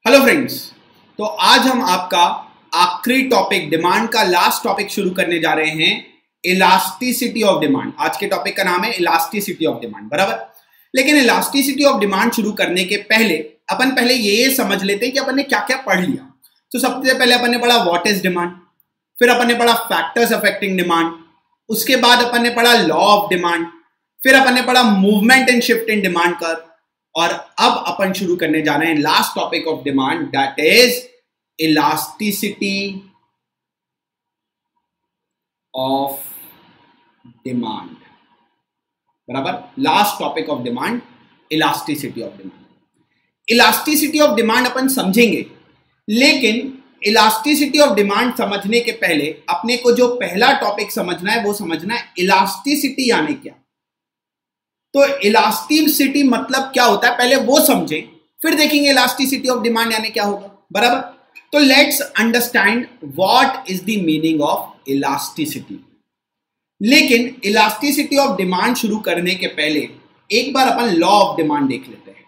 Hello friends. तो आज हम आपका आखिरी टॉपिक, डिमांड का लास्ट टॉपिक शुरू करने जा रहे हैं, इलास्टिसिटी ऑफ डिमांड। आज के टॉपिक का नाम है इलास्टिसिटी ऑफ डिमांड, बराबर। लेकिन इलास्टिसिटी ऑफ डिमांड शुरू करने के पहले अपन ये समझ लेते हैं कि अपन ने क्या क्या पढ़ लिया। तो सबसे पहले अपन ने पढ़ा व्हाट इज डिमांड, फिर अपन ने पढ़ा फैक्टर्स अफेक्टिंग डिमांड, उसके बाद अपन ने पढ़ा लॉ ऑफ डिमांड, फिर अपन ने पढ़ा movement and shift in demand curve, और अब अपन शुरू करने जा रहे हैं last topic of demand, that is elasticity of demand, बराबर। Last topic of demand, elasticity of demand. Elasticity of demand अपन समझेंगे, लेकिन इलास्टिसिटी ऑफ डिमांड समझने के पहले अपने को जो पहला टॉपिक समझना है वो समझना है इलास्टिसिटी यानी क्या। तो इलास्टिसिटी मतलब क्या होता है पहले वो समझें, फिर देखेंगे इलास्टिसिटी ऑफ डिमांड यानी क्या होगा, बराबर। तो let's understand what is the meaning of elasticity. लेकिन इलास्टिसिटी ऑफ डिमांड शुरू करने के पहले एक बार अपन लॉ ऑफ डिमांड देख लेते हैं,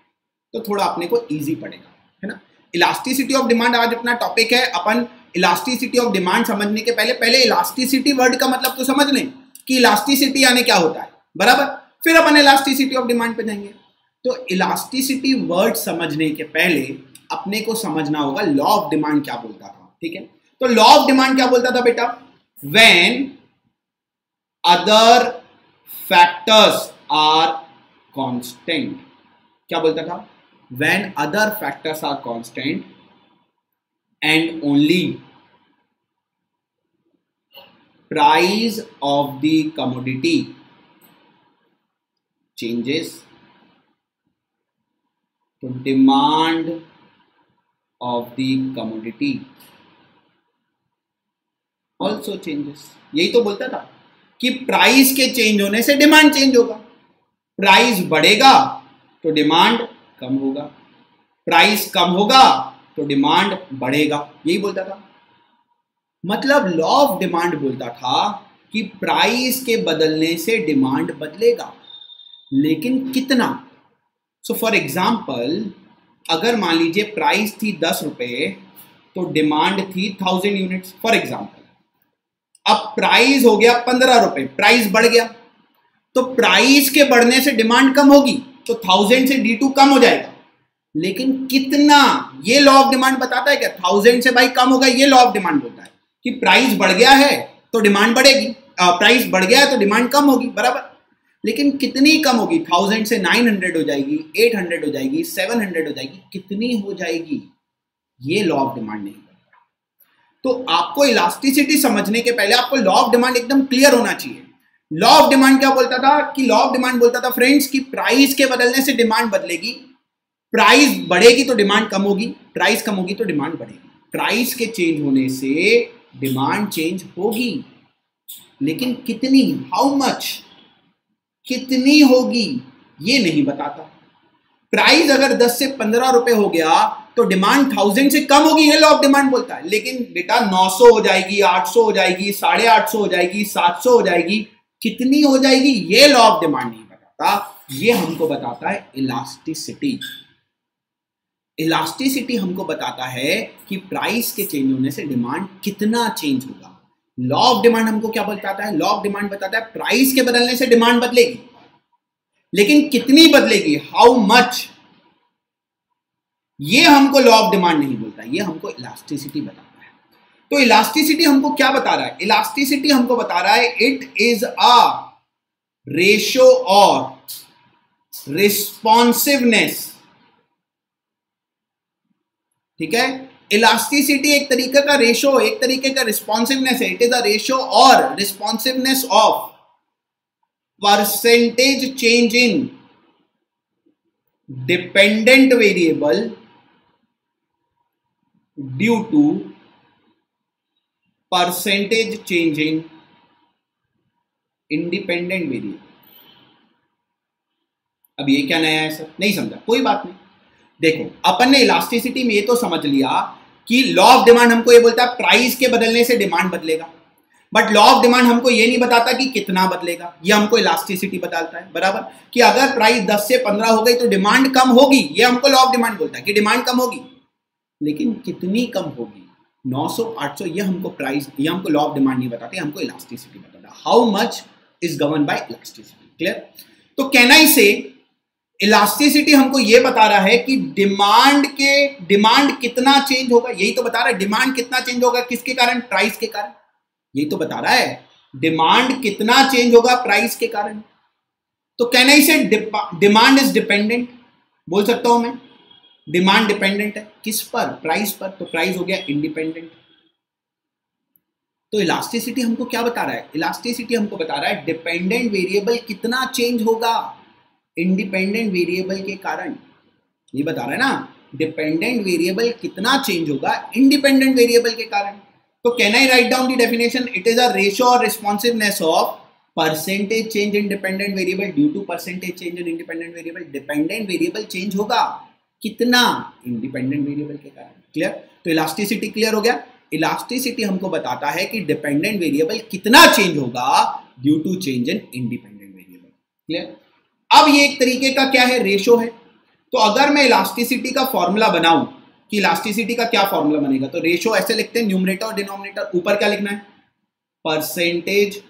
तो थोड़ा अपने को इजी पड़ेगा, है ना। इलास्टिसिटी ऑफ डिमांड आज अपना टॉपिक है। अपन इलास्टिसिटी ऑफ डिमांड समझने के पहले इलास्टिसिटी वर्ड का मतलब तो समझ लें कि इलास्टिसिटी यानी क्या होता है, बराबर। फिर अपन इलास्टिसिटी ऑफ डिमांड पे जाएंगे। तो इलास्टिसिटी वर्ड समझने के पहले अपने को समझना होगा लॉ ऑफ डिमांड क्या बोलता था, ठीक है। तो लॉ ऑफ डिमांड क्या बोलता था बेटा, when other factors are constant. क्या बोलता था, when other factors are constant and only price of the commodity changes, to demand of the commodity also changes। यही तो बोलता था कि प्राइस के चेंज होने से डिमांड चेंज होगा। प्राइस बढ़ेगा तो डिमांड कम होगा, प्राइस कम होगा तो डिमांड बढ़ेगा, यही बोलता था। मतलब लॉ ऑफ डिमांड बोलता था कि प्राइस के बदलने से डिमांड बदलेगा, लेकिन कितना। सो फॉर एग्जाम्पल, अगर मान लीजिए प्राइस थी 10 रुपए तो डिमांड थी 1000 यूनिट्स, फॉर एग्जाम्पल। अब प्राइस हो गया 15 रुपए, प्राइस बढ़ गया, तो प्राइस के बढ़ने से डिमांड कम होगी, तो 1000 से D2 कम हो जाएगा, लेकिन कितना, ये लॉ ऑफ डिमांड बताता है क्या। 1000 से भाई कम होगा, ये लॉ ऑफ डिमांड बोलता है कि प्राइस बढ़ गया है तो डिमांड बढ़ेगी, प्राइस बढ़ गया है तो डिमांड कम होगी, बराबर। लेकिन कितनी कम होगी, 1000 से 900 हो जाएगी, 800 हो जाएगी, 700 हो जाएगी, कितनी हो जाएगी, ये लॉ ऑफ डिमांड नहीं करता। तो आपको इलास्टिसिटी समझने के पहले आपको लॉ ऑफ डिमांड एकदम क्लियर होना चाहिए। लॉ ऑफ डिमांड क्या बोलता था कि लॉ ऑफ डिमांड बोलता था फ्रेंड्स कि प्राइस के बदलने से डिमांड बदलेगी, प्राइस बढ़ेगी तो डिमांड कम होगी, प्राइस कम होगी तो डिमांड बढ़ेगी। प्राइस के चेंज होने से डिमांड चेंज होगी, लेकिन कितनी, हाउ मच, कितनी होगी ये नहीं बताता। प्राइस अगर 10 से 15 रुपए हो गया तो डिमांड 1000 से कम होगी, ये लॉ ऑफ डिमांड बोलता है। लेकिन बेटा 900 हो जाएगी, 800 हो जाएगी, 850 हो जाएगी, 700 हो जाएगी, कितनी हो जाएगी, ये लॉ ऑफ डिमांड नहीं बताता। ये हमको बताता है इलास्टिसिटी। इलास्टिसिटी हमको बताता है कि प्राइस के चेंज होने से डिमांड कितना चेंज होगा। लॉ ऑफ डिमांड हमको क्या बताता है, लॉ ऑफ डिमांड बताता है प्राइस के बदलने से डिमांड बदलेगी, लेकिन कितनी बदलेगी, हाउ मच, ये हमको लॉ ऑफ डिमांड नहीं बोलता, ये हमको इलास्टिसिटी बताता है। तो इलास्टिसिटी हमको क्या बता रहा है, इलास्टिसिटी हमको बता रहा है इट इज अ रेशियो और रिस्पॉन्सिवनेस, ठीक है। इलास्टिसिटी एक तरीके का रेशो, एक तरीके का रिस्पॉन्सिवनेस है। इट इज अ रेशो और responsiveness of percentage change in dependent variable due to percentage change in independent variable. अब ये क्या नया है सर, नहीं समझा, कोई बात नहीं। देखो अपन ने इलास्टिसिटी में ये तो समझ लिया कि लॉ ऑफ डिमांड हमको ये बोलता है प्राइस के बदलने से डिमांड बदलेगा, बट लॉ ऑफ डिमांड हमको ये नहीं बताता कि कितना बदलेगा, ये हमको इलास्टिसिटी बताता है, बराबर। कि अगर प्राइस 10 से 15 हो गई तो डिमांड कम होगी, ये हमको लॉ ऑफ डिमांड बोलता है कि डिमांड कम होगी। लेकिन कितनी कम होगी, 900 800, ये हमको प्राइस, ये हमको लॉ ऑफ डिमांड नहीं बताते, हमको इलास्टिसिटी बताता। How much is govern by elasticity. Clear? तो कैन आई से इलास्टिसिटी हमको ये बता रहा है कि डिमांड कितना चेंज होगा, यही तो बता रहा है। डिमांड कितना चेंज होगा, किसके कारण? प्राइस के कारण। यही तो बता रहा है, डिमांड कितना चेंज होगा प्राइस के कारण। तो कैन आई से डिमांड इज डिपेंडेंट, बोल सकता हूं मैं डिमांड डिपेंडेंट है किस पर? प्राइस पर। तो प्राइस हो गया इंडिपेंडेंट। तो इलास्टिसिटी हमको क्या बता रहा है? इलास्टिसिटी हमको बता रहा है डिपेंडेंट वेरिएबल कितना चेंज होगा इंडिपेंडेंट वेरिएबल के कारण। ये बता रहा है ना, डिपेंडेंट वेरिएबल कितना चेंज होगा इंडिपेंडेंट वेरिएबल के कारण। तो can I write down the definition? It is a ratio और responsiveness of percentage change in dependent variable due to percentage change in independent variable. Dependent variable change होगा कितना? Independent variable के कारण। Clear? तो elasticity clear हो गया। Elasticity हमको बताता है कि डिपेंडेंट वेरिएबल कितना चेंज होगा due to change in independent variable. Clear? अब ये एक तरीके का क्या है? रेशो है। तो अगर मैं इलास्टिसिटी का फॉर्मूला बनाऊं कि इलास्टिसिटी का क्या फॉर्मूला बनेगा, तो रेशो ऐसे लिखते हैं, न्यूमरेटर और डिनोमिनेटर। ऊपर क्या लिखना है? Percentage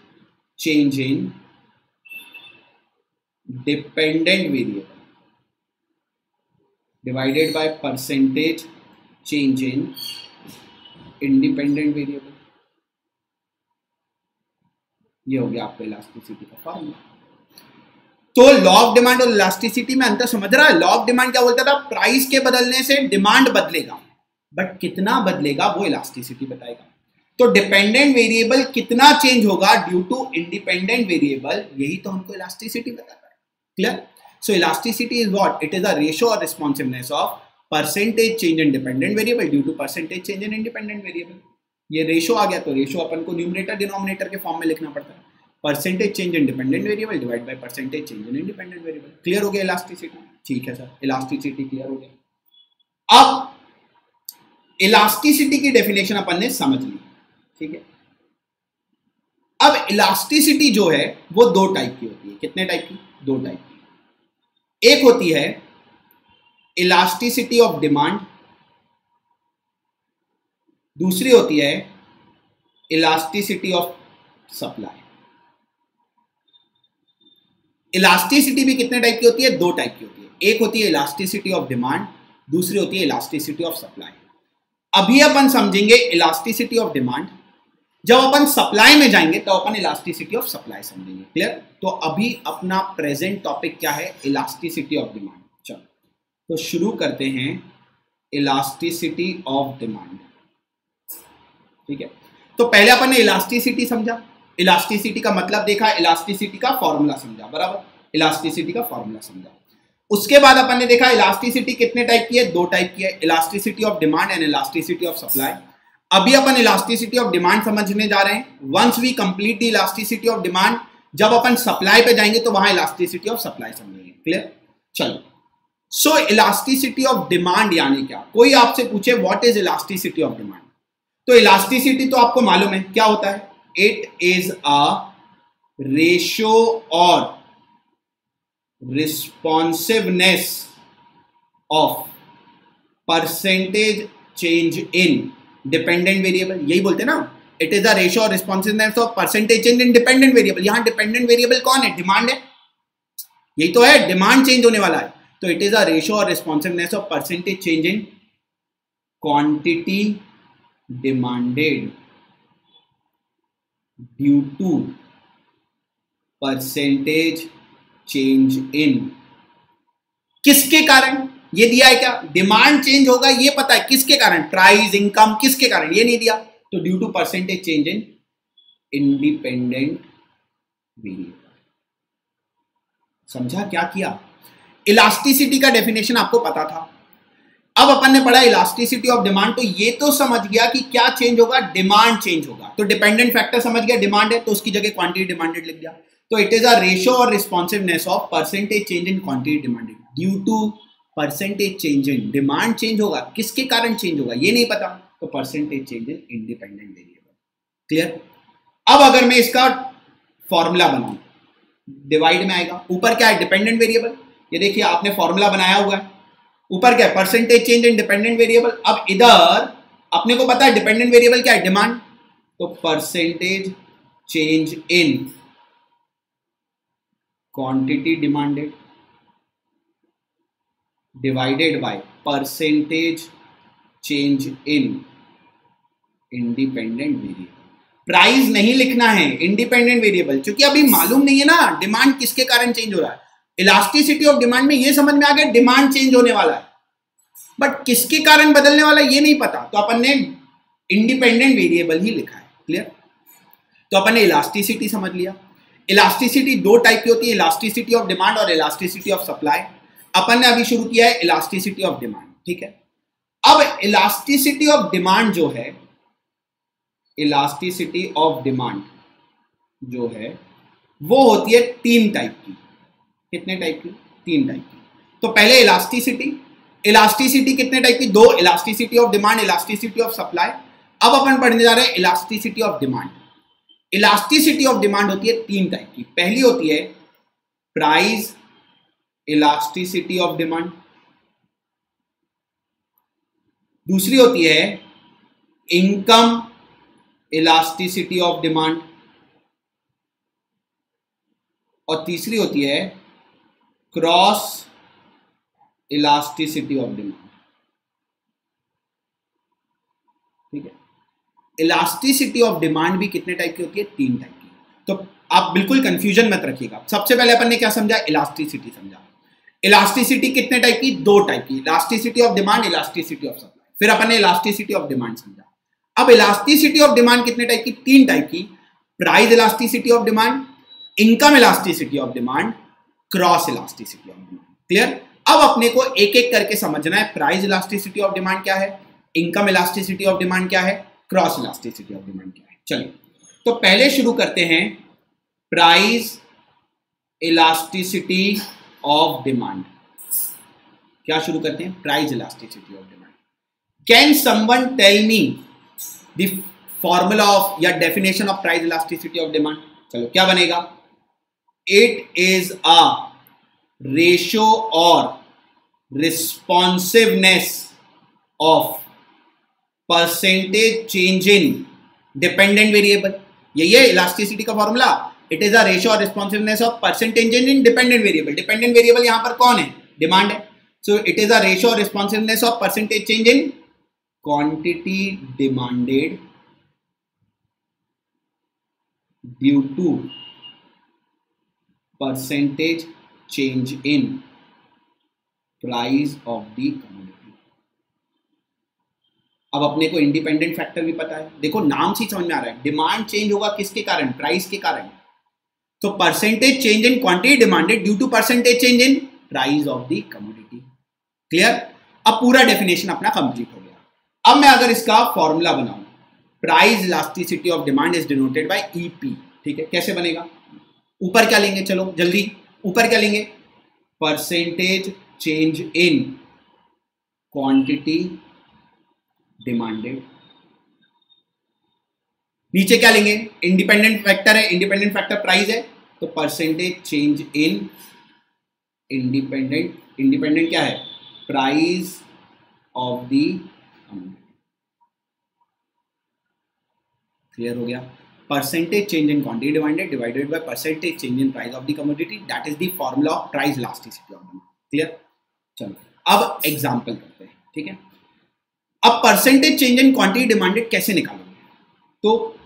change in dependent variable divided by percentage change in independent variable. ये हो गया आपका इलास्टिसिटी का फॉर्मूला। तो लॉ ऑफ डिमांड और इलास्टिसिटी में अंतर समझ रहा है? लॉ ऑफ डिमांड क्या बोलता था? प्राइस के बदलने से डिमांड बदलेगा, बट कितना बदलेगा वो इलास्टिसिटी बताएगा। तो डिपेंडेंट वेरिएबल कितना चेंज होगा ड्यू टू इंडिपेंडेंट वेरिएबल, यही तो हमको इलास्टिसिटी बताता है। Clear? So elasticity is what? It is a ratio और responsiveness of percentage change in dependent variable due to percentage change in independent variable. ये ratio आ गया, तो रेशियो अपन को न्यूमरेटर डिनोमिनेटर के फॉर्म में लिखना पड़ता है। Percentage change in dependent variable divide by percentage change in independent variable. Clear हो गया इलास्टिसिटी? ठीक है सर, इलास्टिसिटी क्लियर हो गया। अब इलास्टिसिटी की डेफिनेशन अपन ने समझ ली। ठीक है, अब इलास्टिसिटी जो है वो दो टाइप की होती है। कितने टाइप की? दो टाइप की। एक होती है इलास्टिसिटी ऑफ डिमांड, दूसरी होती है इलास्टिसिटी ऑफ सप्लाई। इलास्टिसिटी भी कितने टाइप की होती है? दो टाइप की होती है। एक होती है इलास्टिसिटी ऑफ डिमांड, दूसरी होती है इलास्टिसिटी ऑफ सप्लाई। अभी अपन समझेंगे इलास्टिसिटी ऑफ डिमांड, जब अपन सप्लाई में जाएंगे तो अपन इलास्टिसिटी ऑफ सप्लाई समझेंगे। क्लियर? तो अभी अपना प्रेजेंट टॉपिक क्या है? Elasticity of demand. चलो तो शुरू करते हैं इलास्टिसिटी ऑफ डिमांड। ठीक है, तो पहले अपन ने इलास्टिसिटी समझा, इलास्टिसिटी का मतलब देखा, इलास्टिसिटी का फॉर्मूला समझा, बराबर, इलास्टिसिटी का फॉर्मूला समझा। उसके बाद अपन ने देखा इलास्टिसिटी कितने टाइप की है? दो टाइप की है, elasticity of demand and elasticity of supply. अभी अपन इलास्टिसिटी ऑफ डिमांड समझने जा रहे हैं। Once we complete the elasticity of demand, जब अपन सप्लाई पे जाएंगे तो वहां इलास्टिसिटी ऑफ सप्लाई समझेंगे। क्लियर? चलो, सो इलास्टिसिटी ऑफ डिमांड यानी क्या? कोई आपसे पूछे what is elasticity of demand, तो इलास्टिसिटी तो आपको मालूम है क्या होता है? इट इज अ रेशियो और responsiveness of percentage change in dependent variable. यही बोलते हैं ना, इट इज द रेशियो और responsiveness of percentage change in dependent variable. यहां डिपेंडेंट वेरिएबल कौन है? डिमांड है, यही तो है, डिमांड चेंज होने वाला है। तो इट इज द रेशियो और responsiveness of percentage change in quantity demanded due to percentage change in, किसके कारण? ये दिया है क्या? डिमांड चेंज होगा, ये पता है, किसके कारण? प्राइस, इनकम, किसके कारण? ये नहीं दिया, तो due to percentage change in independent variable. समझा क्या किया? इलास्टिसिटी का डेफिनेशन आपको पता था। अब अपन ने पढ़ा इलास्टिसिटी ऑफ डिमांड, तो ये तो समझ गया कि क्या चेंज होगा? डिमांड चेंज होगा। तो डिपेंडेंट फैक्टर समझ गया, डिमांड है, तो उसकी जगह क्वांटिटी डिमांडेड लिख दिया। तो इट इज अ रेशियो और responsiveness of percentage change in quantity demanded due to percentage change in. Demand change होगा, किसके कारण चेंज होगा ये नहीं पता, तो percentage change in independent variable. Clear? अब अगर मैं इसका फॉर्मूला बनाऊं, डिवाइड में आएगा, ऊपर क्या है? Dependent variable. ये देखिए आपने फॉर्मूला बनाया हुआ है, ऊपर क्या है, percentage change in dependent variable. अब इधर अपने को पता है डिपेंडेंट वेरिएबल क्या है, डिमांड, तो percentage change in quantity demanded divided by percentage change in independent variable. Price नहीं लिखना है, इंडिपेंडेंट वेरिएबल, क्योंकि अभी मालूम नहीं है ना डिमांड किसके कारण चेंज हो रहा है। इलास्टिसिटी ऑफ डिमांड में ये समझ में आ गया डिमांड चेंज होने वाला है, बट किसके कारण बदलने वाला है ये नहीं पता, तो अपन ने इंडिपेंडेंट वेरिएबल ही लिखा है। क्लियर? तो अपन ने इलास्टिसिटी समझ लिया। इलास्टिसिटी दो टाइप की होती है, इलास्टिसिटी ऑफ डिमांड और इलास्टिसिटी ऑफ सप्लाई। अपन ने अभी शुरू किया है इलास्टिसिटी ऑफ डिमांड। ठीक है, अब इलास्टिसिटी ऑफ डिमांड जो है, इलास्टिसिटी ऑफ डिमांड जो है वो होती है तीन टाइप की। कितने टाइप की? तीन टाइप की। तो पहले इलास्टिसिटी, इलास्टिसिटी कितने टाइप की? दो, elasticity of demand, elasticity of supply. अब अपन पढ़ने जा रहे हैं elasticity of demand. Elasticity of demand होती है तीन टाइप की। पहली होती है प्राइस इलास्टिसिटी ऑफ डिमांड, दूसरी होती है इनकम इलास्टिसिटी ऑफ डिमांड, और तीसरी होती है क्रॉस इलास्टिसिटी ऑफ डिमांड। ठीक है, इलास्टिसिटी ऑफ डिमांड भी कितने टाइप की होती है? तीन टाइप की। तो आप बिल्कुल कंफ्यूजन मत रखिएगा। सबसे पहले अपन ने क्या समझा? इलास्टिसिटी समझा। इलास्टिसिटी कितने टाइप की? दो टाइप की, elasticity of demand, elasticity of supply. फिर अपन ने इलास्टिसिटी ऑफ डिमांड समझा। अब इलास्टिसिटी ऑफ डिमांड कितने टाइप की? तीन टाइप की, price elasticity of demand, income elasticity of demand, cross elasticity of demand. Clear? अब अपने को एक एक करके समझना है, प्राइस इलास्टिसिटी ऑफ डिमांड क्या है, इनकम इलास्टिसिटी ऑफ डिमांड क्या है, क्रॉस इलास्टिसिटी ऑफ डिमांड क्या है। चलिए, तो पहले शुरू करते हैं प्राइस इलास्टिसिटी ऑफ डिमांड। क्या शुरू करते हैं? Price elasticity of demand. Can someone tell me the formula of या definition of price elasticity of demand? चलो, क्या बनेगा? इट इज अ रेशियो और responsiveness of percentage change in dependent variable. यही है इलास्टिसिटी का formula. It is a ratio और responsiveness of percentage change in dependent variable. Dependent variable यहां पर कौन है? डिमांड है। So it is a ratio और responsiveness of percentage change in quantity demanded due to percentage change in price of the commodity. अब अपने को independent factor भी पता है। देखो, नाम से समझ में आ रहा है, डिमांड चेंज होगा किसके कारण? प्राइस के कारण। तो percentage change in quantity demanded due to percentage change in price of the commodity. Clear? अब पूरा डेफिनेशन अपना कंप्लीट हो गया। अब मैं अगर इसका फॉर्मूला बनाऊं, price elasticity of demand is denoted by EP. ठीक है, कैसे बनेगा? ऊपर क्या लेंगे? चलो जल्दी, ऊपर क्या लेंगे? Percentage change in quantity demanded. नीचे क्या लेंगे? इंडिपेंडेंट फैक्टर है, इंडिपेंडेंट फैक्टर प्राइस है, तो percentage change in independent, independent क्या है? Price of the commodity. Clear हो गया? Percentage change in quantity demanded divided by percentage change in price of the commodity, that is the formula of price elasticity of demand. Clear? चलो, अब example करते हैं। ठीक है, अब percentage change in quantity demanded कैसे निकालोगे? तो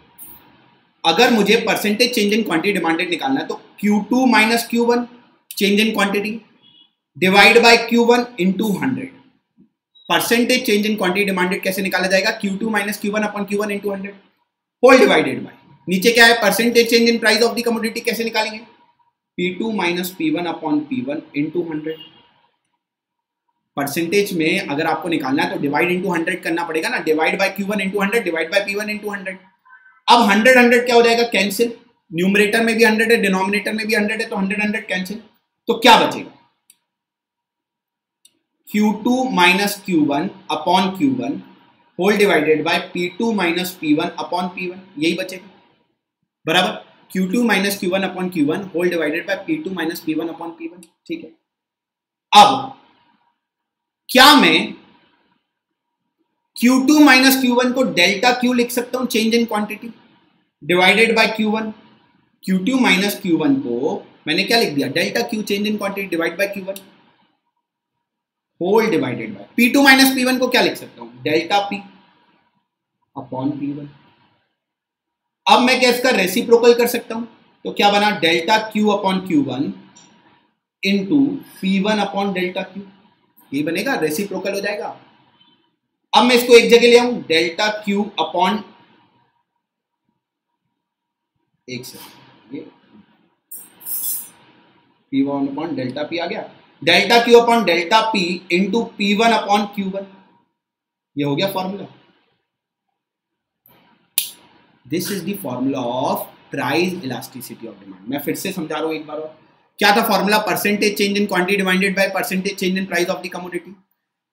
अगर मुझे percentage change in quantity demanded निकालना है तो Q2 minus Q1 change in quantity divide by Q1 into 100। Percentage change in quantity demanded कैसे निकाला जाएगा? Q2 minus Q1 upon Q1 into 100 whole divided by, नीचे क्या है? Percentage change in price of the commodity कैसे निकालेंगे? P2 minus P1 upon P1 into 100। Percentage में अगर आपको निकालना है तो डिवाइड इंटू 100 करना पड़ेगा ना, divide by Q1 into 100 divide by P1 into 100। अब 100 क्या हो जाएगा? कैंसिल। न्यूमरेटर में भी 100 है, डिनोमिनेटर में भी 100 है, तो 100 कैंसिल। तो क्या बचेगा? Q2 minus Q1 upon Q1 whole divided by P2 minus P1 upon P1, यही बचेगा। बराबर? Q2 minus Q1 upon Q1 whole divided by P2 minus P1 upon P1। ठीक है, अब क्या मैं Q2 माइनस Q1 को डेल्टा Q लिख सकता हूं, change in quantity divided by Q1। Q2 minus Q1 को मैंने क्या लिख दिया, delta Q change in quantity divide by Q1 whole divided by P2 minus P1 को क्या लिख सकता हूं, डेल्टा P अपॉन P1। अब मैं क्या इसका रेसिप्रोकल कर सकता हूं, तो क्या बना, delta Q upon Q1 into P1 upon delta Q, ये बनेगा, रेसिप्रोकल हो जाएगा। अब मैं इसको एक जगह ले आऊं, डेल्टा Q अपॉन, एक सेकंड, ये P1 अपॉन डेल्टा P आ गया, delta Q upon delta P into P1 upon Q1, ये हो गया formula. This is the formula of price elasticity of demand. मैं फिर से समझा रहा हूं एक बार और, क्या था formula, percentage change in quantity divided by percentage change in price of the commodity.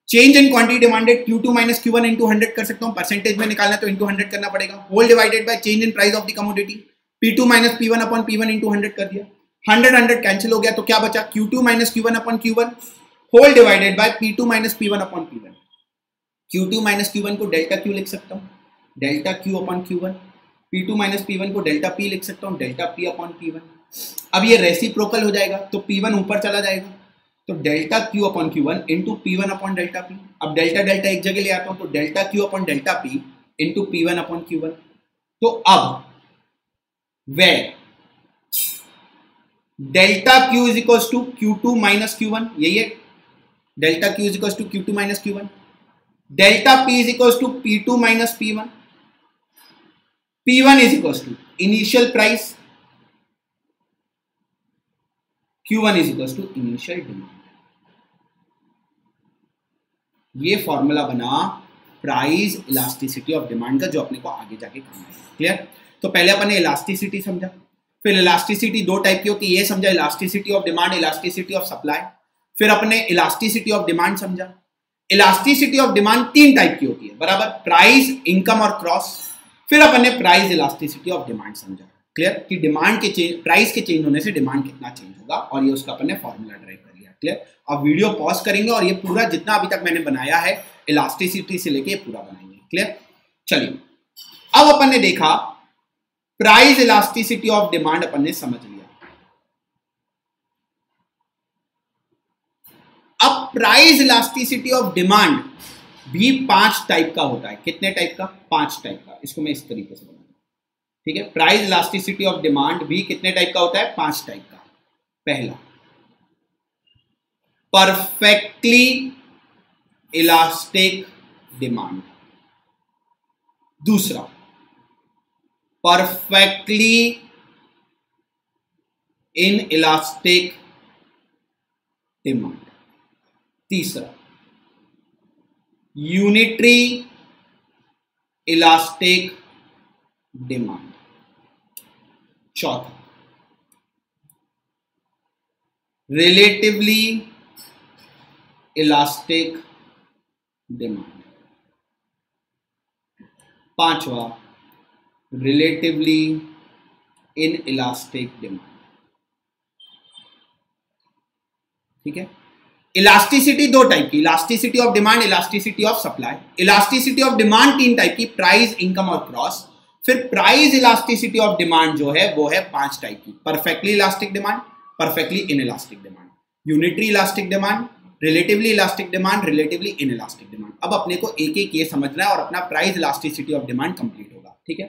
Change in quantity demanded Q2 minus Q1 into 100 कर सकता हूं, परसेंटेज में निकालना तो इंटू 100 करना पड़ेगा, whole divided by change in price of the commodity, P2 minus P1 upon P1 into 100 कर दिया, 100 कैंसिल हो गया, तो क्या बचा, Q2 minus Q1 upon Q1 whole divided by P2 minus P1 upon P1। Q2 minus Q1 को delta Q लिख सकता हूँ, delta Q upon Q1, P2 minus P1 को डेल्टा P लिख सकता हूँ, डेल्टा P अपॉन P1। अब ये रेसिप्रोकल हो जाएगा, तो P1 ऊपर चला जाएगा, तो delta Q upon Q1 into P1 upon delta P। अब डेल्टा डेल्टा एक जगह ले आता हूँ, तो delta Q upon delta P into P1 upon Q1। तो अब where delta Q is equal to Q2 minus Q1, यही है, delta Q is equal to Q2 minus Q1, delta P is equal to P2 minus P1, P1 is equal to initial price, Q1 is equal to initial demand. ये formula बना price elasticity of demand का, जो अपने को आगे जाके काम आएगा। क्लियर? तो पहले अपन ने इलास्टिसिटी समझा, फिर इलास्टिसिटी दो टाइप की होती है, ये समझा, elasticity of demand, elasticity of supply. फिर अपने इलास्टिसिटी ऑफ डिमांड समझा। इलास्टिसिटी ऑफ डिमांड तीन टाइप की होती है, बराबर, प्राइस, इनकम और क्रॉस। फिर अपन ने प्राइस इलास्टिसिटी ऑफ डिमांड समझा। क्लियर? कि डिमांड के चेंज, प्राइस के चेंज होने से डिमांड कितना चेंज होगा, और ये उसका अपन ने फॉर्मूला ड्राइव कर लिया। क्लियर? अब वीडियो पॉज करेंगे और ये पूरा जितना अभी तक मैंने बनाया है इलास्टिसिटी से लेके पूरा बनाएंगे। क्लियर? चलिए, अब अपन ने देखा प्राइस इलास्टिसिटी ऑफ डिमांड अपन ने समझ लिया। अब प्राइस इलास्टिसिटी ऑफ डिमांड भी 5 टाइप का होता है। कितने टाइप का? 5 टाइप का। इसको मैं इस तरीके से बनाऊंगा, ठीक है। प्राइस इलास्टिसिटी ऑफ डिमांड भी कितने टाइप का होता है? 5 टाइप का। पहला, परफेक्टली इलास्टिक डिमांड। दूसरा, परफेक्टली इन इलास्टिक डिमांड। तीसरा, यूनिटरी इलास्टिक डिमांड। चौथा, रिलेटिवली इलास्टिक डिमांड। पांचवा, रिलेटिवली इन इलास्टिक डिमांड। ठीक है। इलास्टिसिटी दो टाइप की, elasticity of demand, elasticity of supply. Elasticity of demand 3 type की, प्राइस, इनकम और क्रॉस। फिर प्राइस इलास्टिसिटी ऑफ डिमांड जो है वो है 5 टाइप की, perfectly elastic demand, perfectly in elastic demand, unitary elastic demand, relatively elastic demand, relatively in elastic demand. अब अपने को एक एक ये समझना है और अपना price elasticity of demand complete होगा। ठीक है।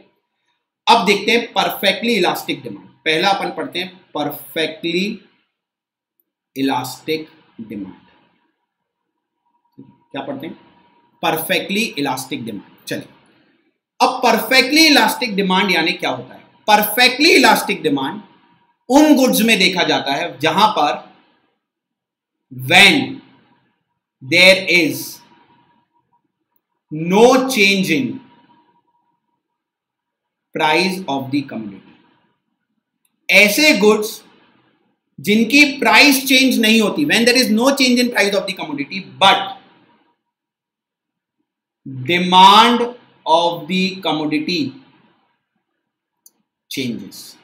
अब देखते हैं परफेक्टली इलास्टिक डिमांड। पहला अपन पढ़ते हैं परफेक्टली इलास्टिक डिमांड। क्या पढ़ते हैं? Perfectly elastic demand. चलिए, अब परफेक्टली इलास्टिक डिमांड यानी क्या होता है? परफेक्टली इलास्टिक डिमांड उन गुड्स में देखा जाता है जहां पर when there is no change in price of the commodity. ऐसे गुड्स जिनकी प्राइस चेंज नहीं होती, when there is no change in price of the commodity but demand of the commodity changes.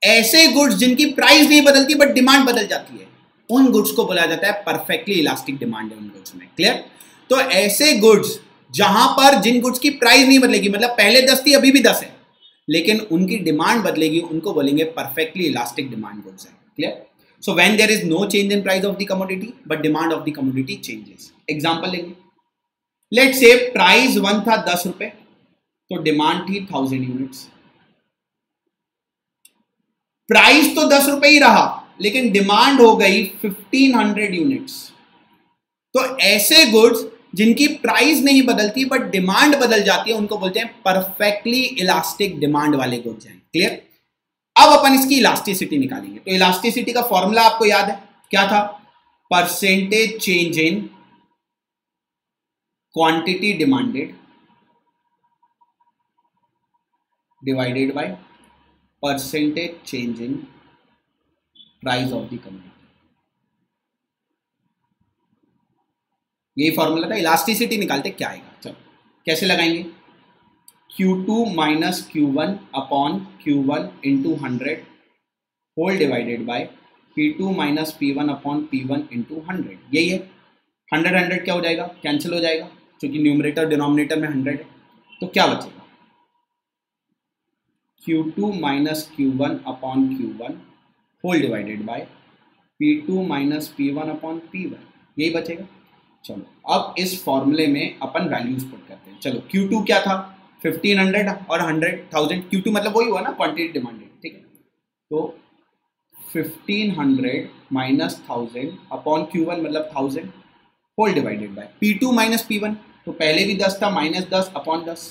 ऐसे गुड्स जिनकी प्राइस नहीं बदलती but demand बदल जाती है, उन गुड्स को बोला जाता है परफेक्टली इलास्टिक डिमांड है उन गुड्स में। क्लियर? तो ऐसे गुड्स जहां पर जिन गुड्स की प्राइस नहीं बदलेगी, मतलब पहले 10 थी अभी भी 10 है, लेकिन उनकी डिमांड बदलेगी, उनको बोलेंगे परफेक्टली इलास्टिक डिमांड गुड्स है। Clear? So when there is no change in price of the commodity but demand of the commodity changes. Example लेंगे, लेट्स से प्राइस 1 था 10 रुपए, तो डिमांड थी 1000 यूनिट्स। प्राइस तो 10 रुपए ही रहा, लेकिन डिमांड हो गई 1500 यूनिट्स। तो ऐसे गुड्स जिनकी प्राइस नहीं बदलती बट डिमांड बदल जाती है, उनको बोलते हैं परफेक्टली इलास्टिक डिमांड वाले गुड्स हैं। क्लियर? अब अपन इसकी इलास्टिसिटी निकालेंगे। तो इलास्टिसिटी का फॉर्मूला आपको याद है, क्या था? Percentage change in quantity demanded divided by percentage change in price of the commodity. यही फॉर्मूला था। इलास्टिसिटी निकालते क्या आएगा, चलो कैसे लगाएंगे? Q2 minus Q1 upon Q1 into 100 whole divided by P2 minus P1 upon P1 into 100। यही है। 100 क्या हो जाएगा? कैंसिल हो जाएगा, क्योंकि न्यूमरेटर डिनोमिनेटर में 100 है। तो क्या बचेगा? Q2 minus Q1 upon Q1 whole divided by P2 minus P1 upon P1, यही बचेगा। चलो अब इस फॉर्मूले में अपन वैल्यूज पुट करते हैं। चलो Q2 क्या था? 1500 और 100,000। Q2 मतलब वही हुआ ना, क्वांटिटी डिमांडेड। ठीक है, तो 1500 माइनस 1000 अपॉन Q1 मतलब 1000 whole divided by P2 minus P1, तो पहले भी 10 था, minus 10 upon 10।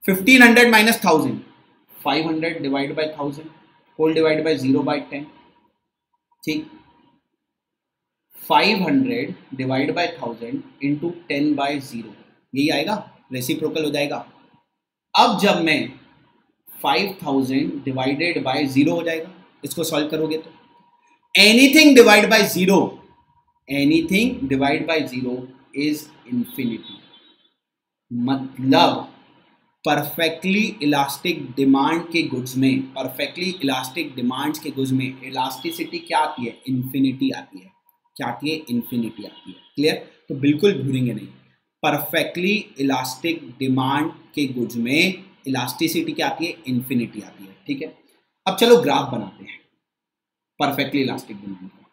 1500 minus 1000 500 divide by 1000 whole divide by 0 by 10। ठीक, 500 डिवाइड बाय 1000 इंटू 10 बाय 0, यही आएगा, रेसिप्रोकल हो जाएगा। अब जब मैं 5000 डिवाइडेड बाय 0 हो जाएगा, इसको सॉल्व करोगे तो anything divide by 0, anything divide by 0 is infinity. मतलब परफेक्टली इलास्टिक डिमांड के गुड्स में, परफेक्टली इलास्टिक डिमांड्स के गुड्स में इलास्टिसिटी क्या आती है? इंफिनिटी आती है। क्या आती है? इंफिनिटी आती है। क्लियर? तो बिल्कुल भूलेंगे नहीं, परफेक्टली इलास्टिक डिमांड के गुड्स में इलास्टिसिटी क्या आती है? इंफिनिटी आती है। ठीक है, अब चलो ग्राफ बनाते हैं परफेक्टली इलास्टिक डिमांड का।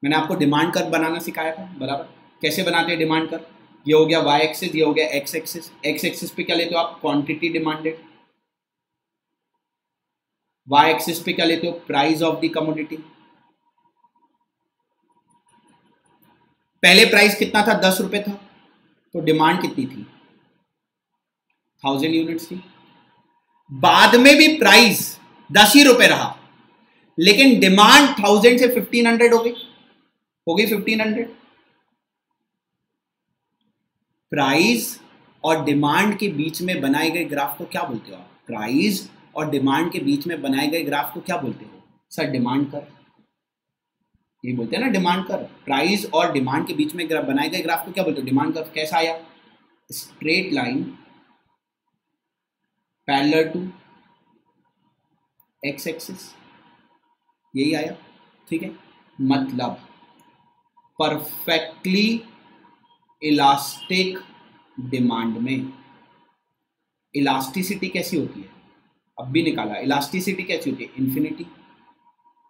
मैंने आपको डिमांड कर्व बनाना सिखाया था, बराबर? कैसे बनाते हैं डिमांड कर्व? ये हो गया y एक्सिस, ये हो गया x एक्सिस। x एक्सिस पे क्या लेते हो आप? Quantity demanded. y एक्सिस पे क्या लेते हो? Price of the commodity. पहले प्राइस कितना था? 10 रुपए था, तो डिमांड कितनी थी? 1000 यूनिट्स थी। बाद में भी प्राइस 10 ही रुपए रहा, लेकिन डिमांड 1000 से 1500 हो गई 1500। प्राइस और डिमांड के बीच में बनाए गए ग्राफ को क्या बोलते हो आप? प्राइस और डिमांड के बीच में बनाए गए ग्राफ को क्या बोलते हो? सर डिमांड कर्व, ये बोलते हैं ना डिमांड कर्व। प्राइस और डिमांड के बीच में बनाए गए ग्राफ को क्या बोलते हो? Demand curve. कैसा आया? Straight line parallel to X axis, यही आया। ठीक है, मतलब परफेक्टली इलास्टिक डिमांड में इलास्टिसिटी कैसी होती है? अब भी निकाला, इलास्टिसिटी कैसी होती है? इंफिनिटी।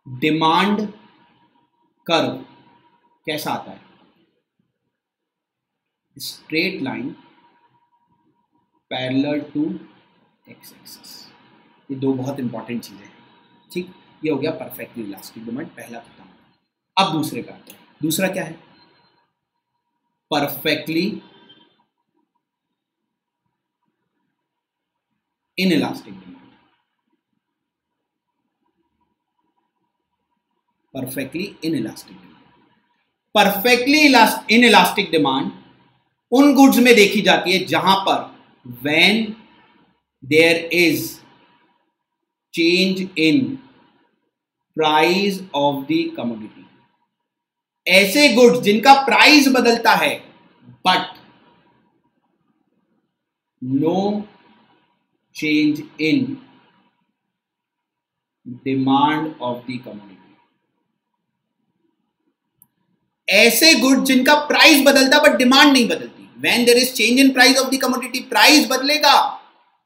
डिमांड कर्व कैसा आता है? Straight line parallel to X axis. ये दो बहुत इंपॉर्टेंट चीजें हैं। ठीक, ये हो गया परफेक्टली इलास्टिक डिमांड, पहला खत्म। अब दूसरे का आता है। दूसरा क्या है? Perfectly inelastic demand. Perfectly inelastic demand. Perfectly inelastic demand उन गुड्स में देखी जाती है जहां पर when there is change in price of the commodity. ऐसे गुड्स जिनका प्राइस बदलता है but no change in demand of the commodity. ऐसे गुड जिनका प्राइस बदलता बट डिमांड नहीं बदलती। When there is change in price of the commodity, price बदलेगा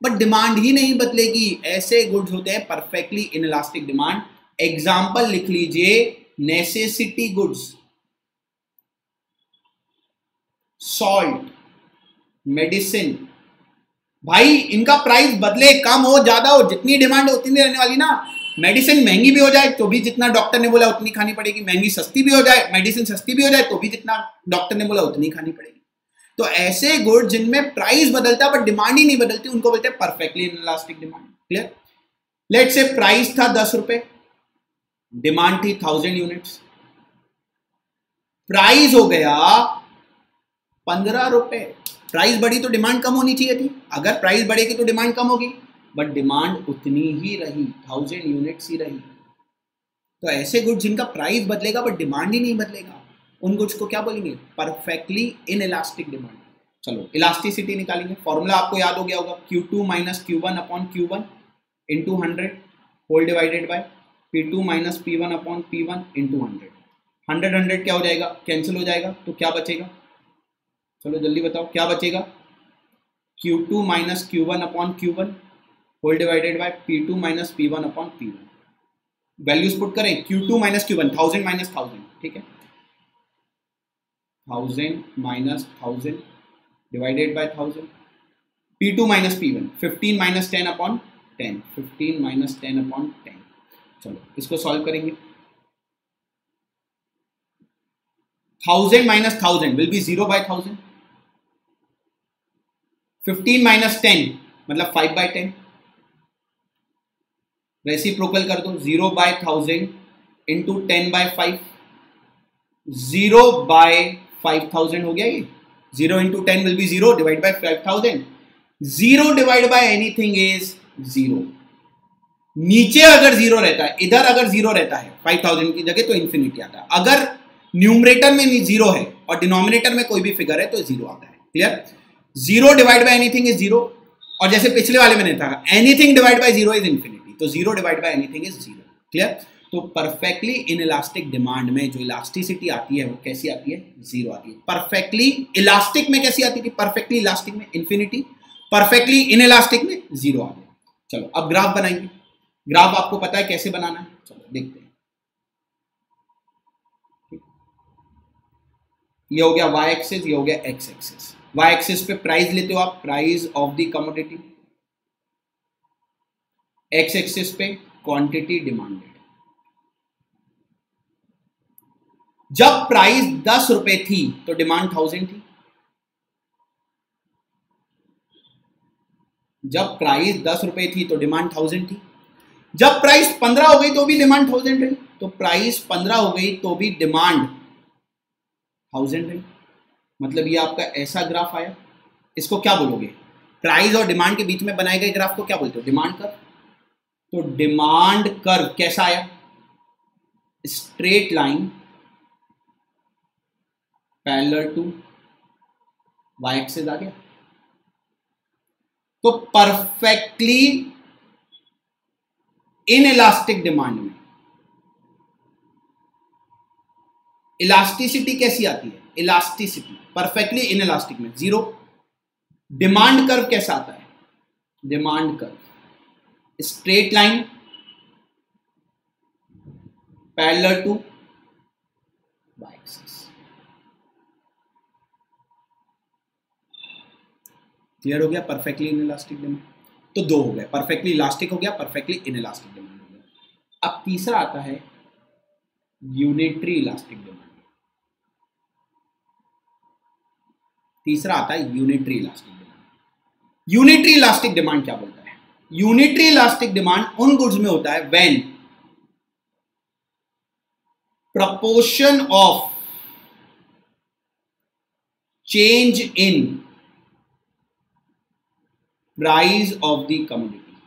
बट डिमांड ही नहीं बदलेगी, ऐसे गुड्स होते हैं परफेक्टली इनइलास्टिक डिमांड। एग्जांपल लिख लीजिए, नेसेसिटी गुड्स, सॉल्ट, मेडिसिन। भाई इनका प्राइस बदले, कम हो ज्यादा हो, जितनी डिमांड है उतनी रहने वाली ना। मेडिसिन महंगी भी हो जाए तो भी जितना डॉक्टर ने बोला उतनी खानी पड़ेगी, महंगी सस्ती भी हो जाए, मेडिसिन सस्ती भी हो जाए तो भी जितना डॉक्टर ने बोला उतनी खानी पड़ेगी। तो ऐसे गुड जिनमें प्राइस बदलता बट डिमांड ही नहीं बदलती, उनको बोलते हैं perfectly inelastic demand. Clear? Let say price था 10 रुपए, डिमांड थी 1000 यूनिट्स, प्राइस हो गया 15 रुपए। प्राइस बढ़ी तो डिमांड कम होनी चाहिए थी, अगर प्राइस बढ़ेगी तो डिमांड कम होगी, बट डिमांड उतनी ही रही, 1000 यूनिट्स ही रही। तो ऐसे गुड्स जिनका प्राइस बदलेगा बट डिमांड ही नहीं बदलेगा, उन गुड्स को क्या बोलेंगे? Perfectly inelastic demand. चलो इलास्टिसिटी निकालेंगे। फॉर्मूला आपको याद हो गया होगा, Q2 minus Q1 upon Q1 into 100 whole divided by P2 minus P1 upon P1 into 100। 100 क्या हो जाएगा? कैंसिल हो जाएगा, तो क्या बचेगा? चलो जल्दी बताओ क्या बचेगा? Q2 minus Q1 upon Q1 whole divided by P2 minus P1 upon P1। Values put करें, Q2 माइनस Q1, 1000 माइनस 1000, ठीक है, 1000 minus 1000 divided by 1000, P2 minus P1, 15 minus 10 upon 10, 15 minus 10 upon 10। चलो इसको सॉल्व करेंगे। 1000 minus 1000 will be 0 by 1000, 15 minus 10 मतलब 5 bye 10, reciprocal कर दो, 0 by 1000 into 10 by 5, 0 bye 5000 हो गया ये। 0 into 10 will be 0 divide by 5000, 0 divide by anything is 0। नीचे अगर 0 रहता है, इधर अगर 0 रहता है 5000 की जगह, तो इंफिनिटी आता है। अगर न्यूमरेटर में 0 है और डिनोमिनेटर में कोई भी फिगर है तो 0 आता है। Clear? 0 divide by anything is 0, और जैसे पिछले वाले में नहीं था, anything divide by 0 is infinity, तो 0 divide by anything is 0। Clear? तो परफेक्टली इनइलास्टिक डिमांड में जो इलास्टिसिटी आती है वो कैसी आती है? 0 आती है। परफेक्टली इलास्टिक में कैसी आती थी? परफेक्टली इलास्टिक में इंफिनिटी, परफेक्टली इनइलास्टिक में 0 आ गया। चलो अब ग्राफ बनाएंगे। ग्राफ आपको पता है कैसे बनाना है, चलो देखते हैं। ये हो गया y एक्सिस, ये हो गया x एक्सिस। y एक्सिस पे प्राइस लेते हो आप, price of the commodity, x axis पे क्वांटिटी डिमांडेड। जब प्राइस 10 रुपए थी तो डिमांड 1000 थी, जब प्राइस 10 रुपए थी तो डिमांड 1000 थी। जब प्राइस 15 हो गई तो भी डिमांड 1000 रही, तो प्राइस 15 हो गई तो भी डिमांड 1000 रही। मतलब ये आपका ऐसा ग्राफ आया। इसको क्या बोलोगे? प्राइस और डिमांड के बीच में बनाए गए ग्राफ को क्या बोलते हो? Demand curve. तो डिमांड कर्व कैसा आया? Straight line parallel to Y axis आ गया। तो परफेक्टली इनइलास्टिक डिमांड में इलास्टिसिटी कैसी आती है? इलास्टिसिटी परफेक्टली इनइलास्टिक में 0। डिमांड कर्व कैसा आता है? Demand curve straight line parallel to Y axis. Clear हो गया? परफेक्टली इनइलास्टिक डिमांड तो 2 हो गए, परफेक्टली इलास्टिक हो गया, परफेक्टली इनइलास्टिक डिमांड हो गया। अब तीसरा आता है यूनिटरी इलास्टिक डिमांड। तीसरा आता है unitary elastic demand. Unitary elastic demand क्या बोलता है? यूनिटरी इलास्टिक डिमांड उन गुड्स में होता है when proportion of change in price of the commodity,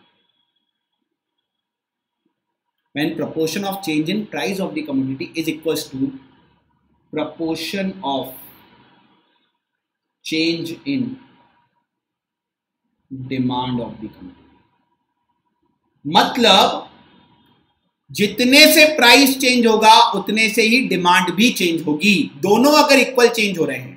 when proportion of change in price of the commodity is equals to proportion of change in demand of the commodity। मतलब जितने से price change होगा उतने से ही demand भी change होगी। दोनों अगर इक्वल चेंज हो रहे हैं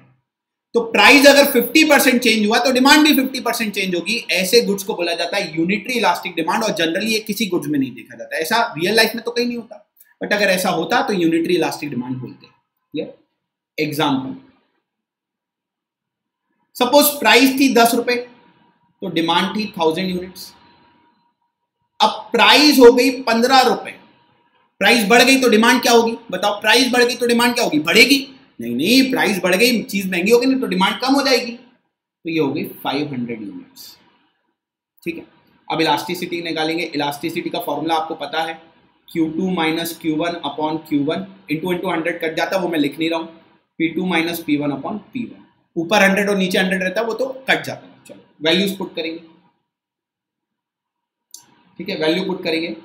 तो प्राइस अगर 50% चेंज हुआ तो डिमांड भी 50% चेंज होगी। ऐसे गुड्स को बोला जाता है यूनिटरी इलास्टिक डिमांड, और जनरली ये किसी गुड्स में नहीं देखा जाता। ऐसा रियल लाइफ में तो कहीं नहीं होता, बट अगर ऐसा होता तो यूनिटरी इलास्टिक डिमांड बोलते हैं। क्लियर? एग्जाम्पल, सपोज प्राइस थी 10 रुपए तो डिमांड थी 1000 यूनिट्स। अब प्राइस हो गई 15 रुपए, प्राइस बढ़ गई तो डिमांड क्या होगी? बताओ, प्राइस बढ़ गई तो डिमांड क्या होगी? बढ़ेगी? नहीं नहीं, प्राइस बढ़ गई, चीज महंगी हो गई ना, तो डिमांड कम हो जाएगी। तो ये हो गई 500 यूनिट्स। ठीक है, अब इलास्टिसिटी निकालेंगे। इलास्टिसिटी का फॉर्मूला आपको पता है, Q2 minus Q1 upon Q1 into 100 cut जाता है, वो मैं लिख नहीं रहा हूँ। P2 minus P1 upon P1, ऊपर 100 और नीचे 100 रहता है, वो तो कट जाता है। चलो वैल्यूज पुट करेंगे। ठीक है, वैल्यू पुट करेंगे।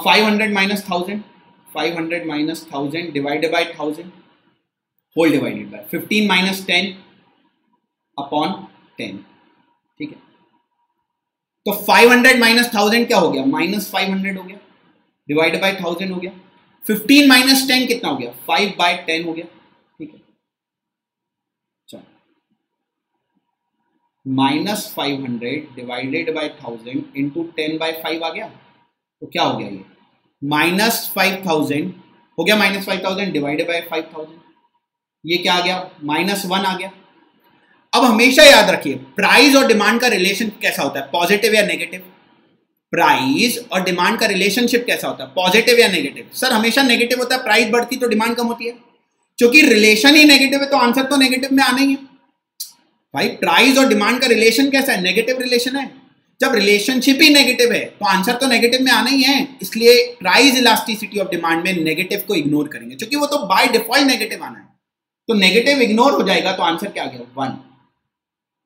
500 minus 1000, 500 minus 1000 divided by 1000 whole divided by 15 minus 10 upon 10। ठीक है, तो 500 माइनस 1000 क्या हो गया? माइनस 500 हो गया, डिवाइडेड बाय 1000 हो गया। 15 माइनस 10 कितना हो गया? 5 बाय 10 हो गया। ठीक है, चलो minus 500 divided by 1000 into 10 by 5 आ गया। तो क्या हो गया? ये माइनस 5000 हो गया, माइनस 5000 डिवाइडेड बाय 5000, ये क्या आ गया? -1 आ गया। अब हमेशा याद रखिए, प्राइस और डिमांड का रिलेशन कैसा होता है? पॉजिटिव या नेगेटिव? प्राइस और डिमांड का रिलेशनशिप कैसा होता है? पॉजिटिव या नेगेटिव? सर हमेशा नेगेटिव होता है, प्राइस बढ़ती तो डिमांड कम होती है। क्योंकि रिलेशन ही नेगेटिव है तो आंसर तो नेगेटिव में आना ही है भाई। प्राइस और डिमांड का रिलेशन कैसा है? नेगेटिव रिलेशन है। जब रिलेशनशिप ही नेगेटिव है तो आंसर तो नेगेटिव में आना ही है। इसलिए प्राइस इलास्टिसिटी ऑफ डिमांड में नेगेटिव को इग्नोर करेंगे, क्योंकि वो तो बाय डिफॉल्ट नेगेटिव आना है। तो नेगेटिव इग्नोर हो जाएगा, तो आंसर क्या आ गया? 1।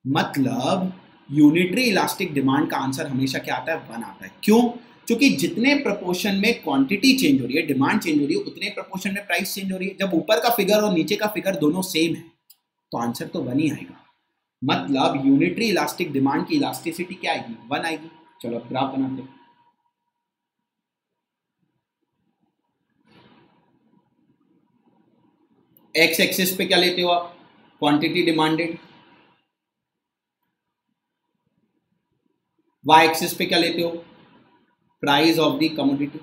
मतलब यूनिटरी इलास्टिक डिमांड का आंसर हमेशा क्या आता है? 1 आता है। क्यों? क्योंकि जितने प्रपोर्शन में क्वांटिटी चेंज हो रही है, डिमांड चेंज हो रही है, उतने प्रपोर्शन में प्राइस चेंज हो रही है। जब ऊपर का फिगर और नीचे का फिगर दोनों सेम है तो आंसर तो 1 ही आएगा। मतलब यूनिटरी इलास्टिक डिमांड की इलास्टिसिटी क्या आएगी? 1 आएगी। चलो अब ग्राफ बनाते हैं। एक्स एक्सिस पे क्या लेते हो आप? Quantity demanded. वाई एक्सिस पे क्या लेते हो? प्राइस ऑफ द कमोडिटी,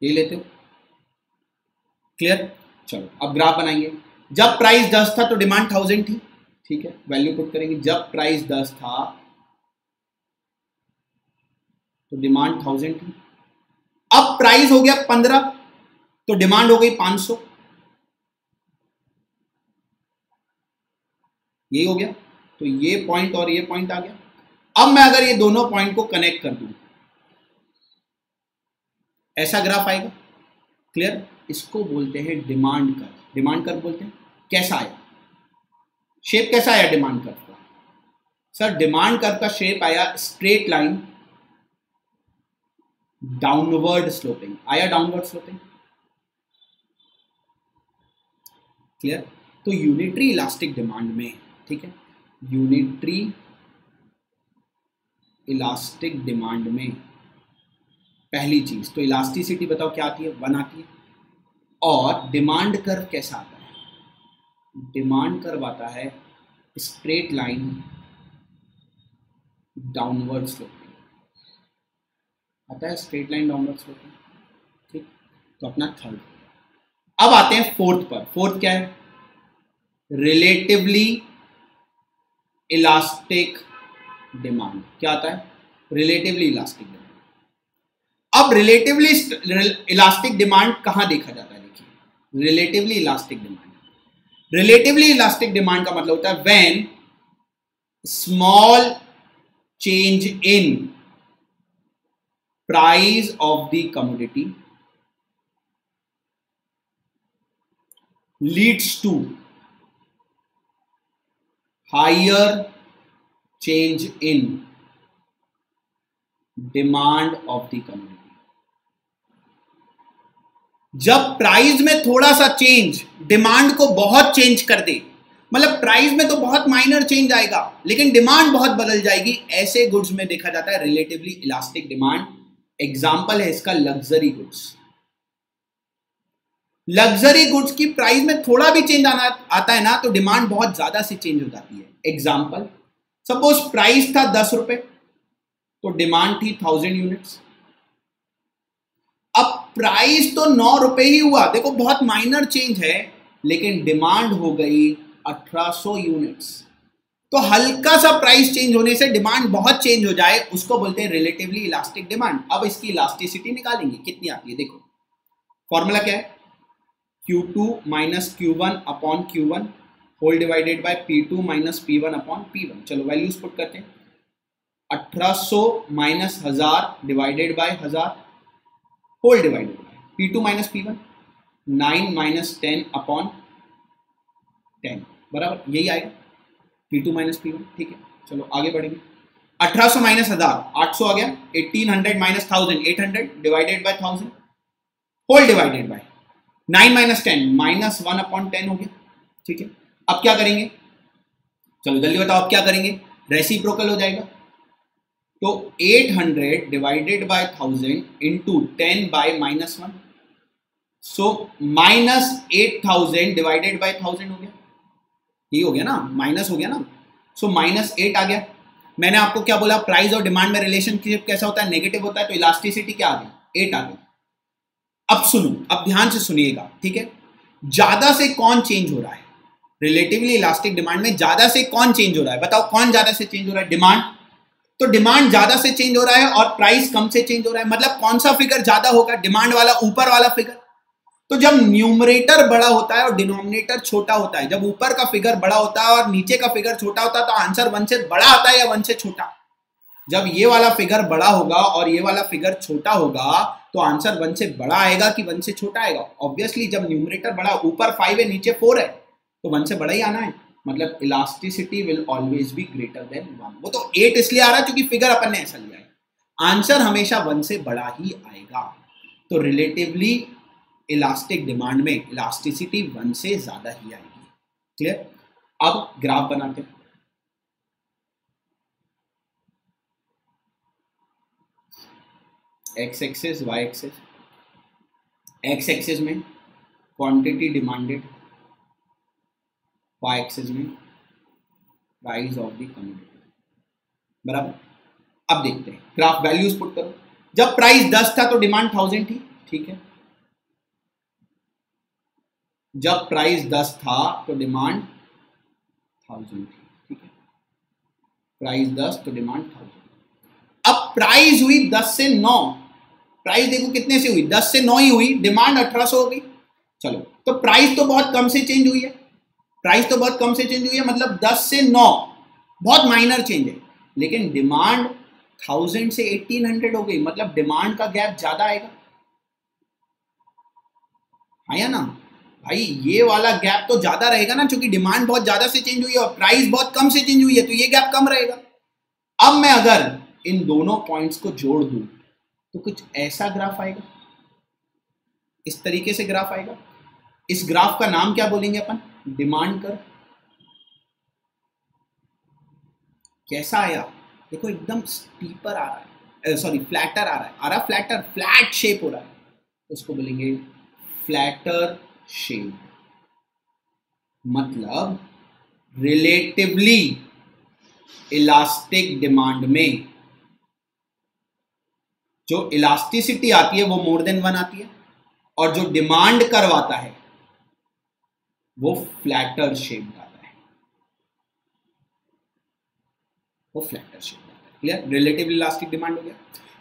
ये लेते हो। क्लियर? चलो अब ग्राफ बनाएंगे। जब प्राइस 10 था तो डिमांड 1000 थी। ठीक है, वैल्यू पुट करेंगे। जब प्राइस 10 था तो डिमांड 1000 थी। अब प्राइस हो गया 15 तो डिमांड हो गई 500। यही हो गया। तो ये पॉइंट और ये पॉइंट आ गया। अब मैं अगर ये दोनों पॉइंट को कनेक्ट कर दूं, ऐसा ग्राफ आएगा। क्लियर? इसको बोलते हैं डिमांड कर्व। डिमांड कर्व बोलते हैं। कैसा आया? शेप कैसा आया डिमांड कर्व का? सर डिमांड कर्व का शेप आया स्ट्रेट लाइन, डाउनवर्ड स्लोपिंग। आया डाउनवर्ड स्लोपिंग? क्लियर? तो यूनिटरी इलास्टिक डिमांड में, ठीक है, यूनिटरी इलास्टिक डिमांड में पहली चीज तो इलास्टिसिटी बताओ क्या आती है? 1 आती है। और डिमांड कर्व कैसा आता है? डिमांड कर्व आता है स्ट्रेट लाइन, डाउनवर्ड स्लोपिंग आता है। Straight line downward sloping. ठीक, तो अपना थर्ड। अब आते हैं फोर्थ पर। फोर्थ क्या है? Relatively elastic demand. क्या आता है? Relatively elastic demand. अब रिलेटिवली इलास्टिक डिमांड कहां देखा जाता है? देखिए, relatively elastic demand, relatively elastic demand का मतलब होता है when small change in price of the commodity leads to higher change in demand of the commodity. जब प्राइस में थोड़ा सा चेंज डिमांड को बहुत चेंज कर दे, मतलब प्राइस में तो बहुत माइनर चेंज आएगा लेकिन डिमांड बहुत बदल जाएगी, ऐसे गुड्स में देखा जाता है रिलेटिवली इलास्टिक डिमांड। एग्जाम्पल है इसका लग्जरी गुड्स। लग्जरी गुड्स की प्राइस में थोड़ा भी चेंज आता है ना तो डिमांड बहुत ज्यादा से चेंज हो जाती है। एग्जाम्पल, सपोज प्राइस था 10 रुपए तो डिमांड थी 1000 यूनिट्स। अब प्राइस तो 9 रुपए ही हुआ, देखो बहुत माइनर चेंज है, लेकिन डिमांड हो गई 1800 यूनिट्स। तो हल्का सा प्राइस चेंज होने से डिमांड बहुत चेंज हो जाए उसको बोलते हैं रिलेटिवली इलास्टिक डिमांड। अब इसकी इलास्टिसिटी निकालेंगे, कितनी आती है देखो। फॉर्मूला क्या है, Q2 minus Q1 upon Q1 whole divided by P2 minus P1 upon P1। चलो वैल्यूज पुट करते हैं। 1800 minus 1000 divided by 1000 whole divided by P2 minus P1, 9 minus 10 upon 10 बराबर यही आएगा P2 माइनस P1। ठीक है, चलो आगे बढ़ेंगे। 1800 माइनस 1000 800 आ गया, 1800 minus 1000 800 divided by 1000 whole divided by 9 minus 10 minus 1 upon 10 हो गया। ठीक है, अब क्या करेंगे, चलो जल्दी बताओ अब क्या करेंगे, रेसिप्रोकल हो जाएगा। तो 800 divided by 1000 into 10 bye minus 1, so minus 8000 divided by 1000 हो गया। ये हो गया ना, माइनस हो गया ना, सो माइनस 8 आ गया। मैंने आपको क्या बोला, प्राइस और डिमांड में रिलेशनशिप कैसा होता है, नेगेटिव होता है, तो इलास्टिसिटी क्या आ गई, 8 आ गई। अब सुनो, अब ध्यान से सुनिएगा, ठीक है। ज्यादा से कौन चेंज हो रहा है, रिलेटिवली इलास्टिक डिमांड में ज्यादा से कौन चेंज हो रहा है, बताओ कौन ज्यादा से चेंज हो रहा है, डिमांड। तो डिमांड ज्यादा से चेंज हो रहा है और प्राइस कम से चेंज हो रहा है, मतलब कौन सा फिगर ज्यादा होगा, डिमांड वाला, ऊपर वाला फिगर। तो जब न्यूमरेटर बड़ा होता है और डिनोमिनेटर छोटा होता है, जब ऊपर का फिगर बड़ा होता है और नीचे का फिगर छोटा होता है, तो आंसर 1 से बड़ा आता है या 1 से छोटा। जब ये वाला फिगर बड़ा होगा और ये वाला फिगर छोटा होगा तो आंसर 1 से बड़ा आएगा कि 1 से छोटा आएगा। ऑब्वियसली जब न्यूमरेटर बड़ा, ऊपर 5 है नीचे 4 है, तो 1 से बड़ा ही आना है, मतलब elasticity will always be greater than 1। वो तो 8 इसलिए आ रहा है क्योंकि फिगर अपन ने ऐसा लिया है, आंसर हमेशा 1 से बड़ा ही आएगा। तो रिलेटिवली इलास्टिक डिमांड में इलास्टिसिटी 1 से ज्यादा ही आएगी। क्लियर। अब ग्राफ बनाते हैं। X axis, Y axis. X axis में क्वांटिटी डिमांडेड, वाई एक्सिस में प्राइस ऑफ द कमोडिटी, बराबर। अब देखते हैं ग्राफ, वैल्यूज पुट करो। जब प्राइस 10 था तो डिमांड 1000 थी, ठीक है। जब प्राइस 10 था तो डिमांड 1000 थी, ठीक है। प्राइस 10 तो डिमांड 1000। अब प्राइस हुई 10 से 9, प्राइस देखो कितने से हुई, 10 से 9 ही हुई, डिमांड 1800 हो गई। चलो, तो प्राइस तो बहुत कम से चेंज हुई है, प्राइस तो बहुत कम से चेंज हुई है, मतलब 10 से 9 बहुत माइनर चेंज है, लेकिन डिमांड 1000 से 1800 हो गई, मतलब डिमांड का गैप ज्यादा आएगा, आया ना भाई। ये वाला गैप तो ज्यादा रहेगा ना, क्योंकि डिमांड बहुत ज्यादा से चेंज हुई है और प्राइस बहुत कम से चेंज हुई है, तो ये गैप कम रहेगा। अब मैं अगर इन दोनों पॉइंट्स को जोड़ दूं तो कुछ ऐसा ग्राफ आएगा, इस तरीके से ग्राफ आएगा। इस ग्राफ का नाम क्या बोलेंगे अपन, डिमांड कर्व। कैसा आया देखो, एकदम स्टीपर आ रहा है, सॉरी फ्लैटर आ रहा है, फ्लैटर, फ्लैट शेप हो रहा है, तो उसको बोलेंगे फ्लैटर शेप। मतलब रिलेटिवली इलास्टिक डिमांड में जो इलास्टिसिटी आती है वो मोर देन 1 आती है, और जो डिमांड कर्व आता है वो फ्लैटर शेप आता है, वो फ्लैटर शेप आता है। क्लियर। रिलेटिवली इलास्टिक डिमांड हो गया।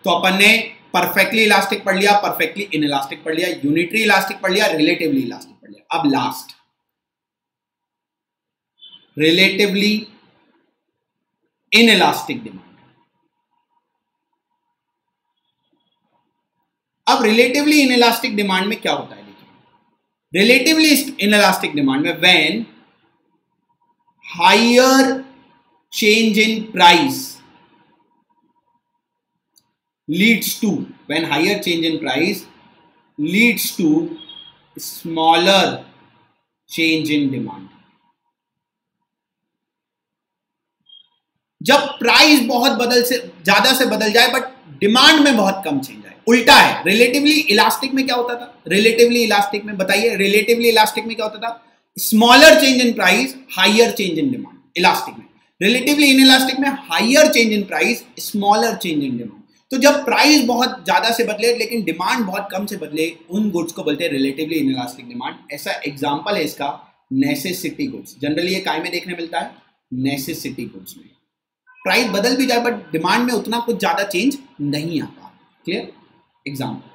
तो अपन ने परफेक्टली इलास्टिक पढ़ लिया, परफेक्टली इनइलास्टिक पढ़ लिया, यूनिटरी इलास्टिक पढ़ लिया, रिलेटिवली इलास्टिक पढ़ लिया। अब लास्ट रिलेटिवली इनइलास्टिक डिमांड। अब रिलेटिवली इनइलास्टिक डिमांड में क्या होता है, देखिए। रिलेटिवली इनइलास्टिक डिमांड में when higher change in price leads to, when higher change in price leads to smaller change in demand। जब प्राइस बहुत ज्यादा से बदल जाए बट डिमांड में बहुत कम चेंज आए, उल्टा है। रिलेटिवली इलास्टिक में क्या होता था? रिलेटिवली इलास्टिक में बताइए, रिलेटिवली इलास्टिक में क्या होता था? Smaller change in price, higher change in demand. Elastic में, रिलेटिवली इन इलास्टिक में higher change in price, smaller change in demand. तो जब प्राइस बहुत ज्यादा से बदले लेकिन डिमांड बहुत कम से बदले, उन गुड्स को बोलते हैं रिलेटिवली इन इलास्टिक डिमांड। ऐसा एग्जांपल है इसका नेसेसिटी गुड्स। जनरली ये काय में देखने मिलता है? नेसेसिटी गुड्स में। प्राइस बदल भी जाए बट डिमांड में उतना कुछ ज्यादा चेंज नहीं आता। क्लियर? एग्जाम्पल,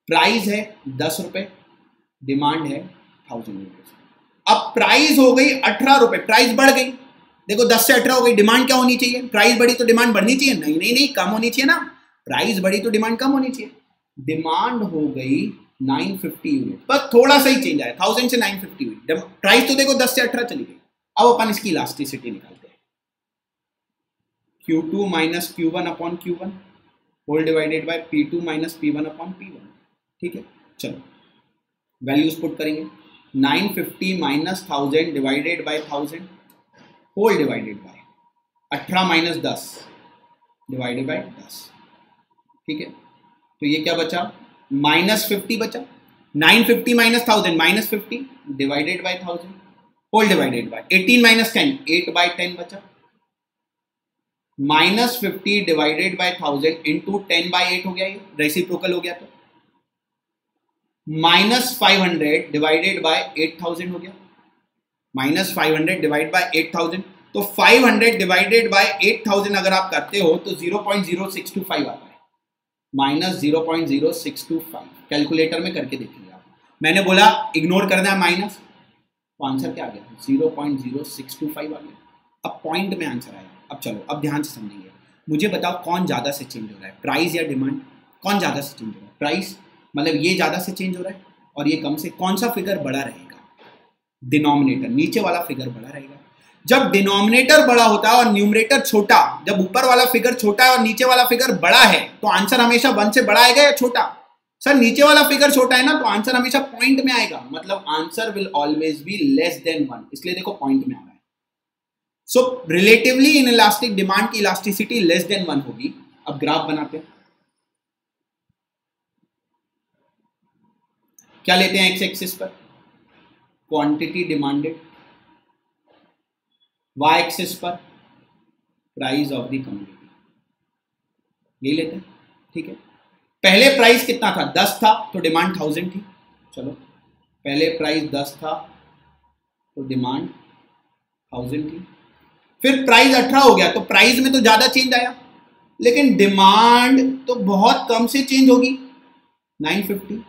प्राइस है 10 रुपए, डिमांड है 1000 रुपीज। अब प्राइस हो गई 18 रुपए, प्राइस बढ़ गई। देखो 10 से 18 हो गई, डिमांड क्या होनी चाहिए? प्राइस बढ़ी तो डिमांड बढ़नी चाहिए? नहीं नहीं नहीं, कम होनी चाहिए ना। प्राइस बढ़ी तो डिमांड कम होनी चाहिए। डिमांड हो गई 950 यूनिट, बस थोड़ा सा ही चेंज आया, 1000 से 950 यूनिट। प्राइस तो देखो 10 से 18 चली गई। अब अपन इसकी इलास्टिसिटी निकालते हैं। Q2 minus Q1 upon Q1 whole divided by P2 minus P1 upon P1। ठीक है, चलो वैल्यूज पुट करेंगे। 950 minus 1000 divided by 1000 whole divided by 18 minus 10 divided by 10। ठीक है, तो ये क्या बचा? माइनस 50 बचा। 950 minus 1000 minus 50 divided by 1000 whole divided by 18 minus 10 8 by 10 बचा। Minus 50 divided by 1000 into 10 by 8 हो गया, ये रेसिप्रोकल हो गया। तो माइनस 500 डिवाइडेड बाय 8000 हो गया। माइनस 500 डिवाइड बाय 8000, तो 500 डिवाइडेड बाय 8000 अगर आप करते हो तो 0.0625 आता है। माइनस 0.0625 कैलकुलेटर में करके देखिए आप। मैंने बोला इग्नोर करना है माइनस, तो आंसर क्या आ गया? 0.0625 आ गया। अब पॉइंट में आंसर आया। अब चलो, अब ध्यान से समझेंगे। मुझे बताओ कौन ज्यादा से चेंज हो रहा है, प्राइस या डिमांड? कौन ज्यादा से चेंज हो रहा है? प्राइस, मतलब ये ज्यादा से चेंज हो रहा है और ये कम से। कौन सा फिगर बड़ा रहेगा? डिनोमिनेटर, नीचे वाला फिगर बड़ा रहेगा। जब डिनोमिनेटर बड़ा होता है और न्यूमरेटर छोटा, जब ऊपर वाला फिगर छोटा है और नीचे वाला फिगर बड़ा है, तो आंसर हमेशा 1 से बड़ा आएगा या छोटा? सर नीचे वाला फिगर छोटा है ना, तो आंसर हमेशा पॉइंट में आएगा, मतलब answer will always be less than 1, इसलिए देखो पॉइंट में आ रहा है। सो रिलेटिवली इन इलास्टिक डिमांड की इलास्टिसिटी लेस देन 1 होगी। अब ग्राफ बनाते हैं। क्या लेते हैं? एक्स एक्सिस पर क्वांटिटी डिमांडेड, वाई एक्सिस पर प्राइस ऑफ द कमोडिटी, यही लेते हैं। ठीक है, पहले प्राइस कितना था? 10 था, तो डिमांड 1000 थी। चलो, पहले प्राइस 10 था तो डिमांड 1000 थी। फिर प्राइस 18 हो गया, तो प्राइस में तो ज्यादा चेंज आया, लेकिन डिमांड तो बहुत कम से चेंज होगी, 950।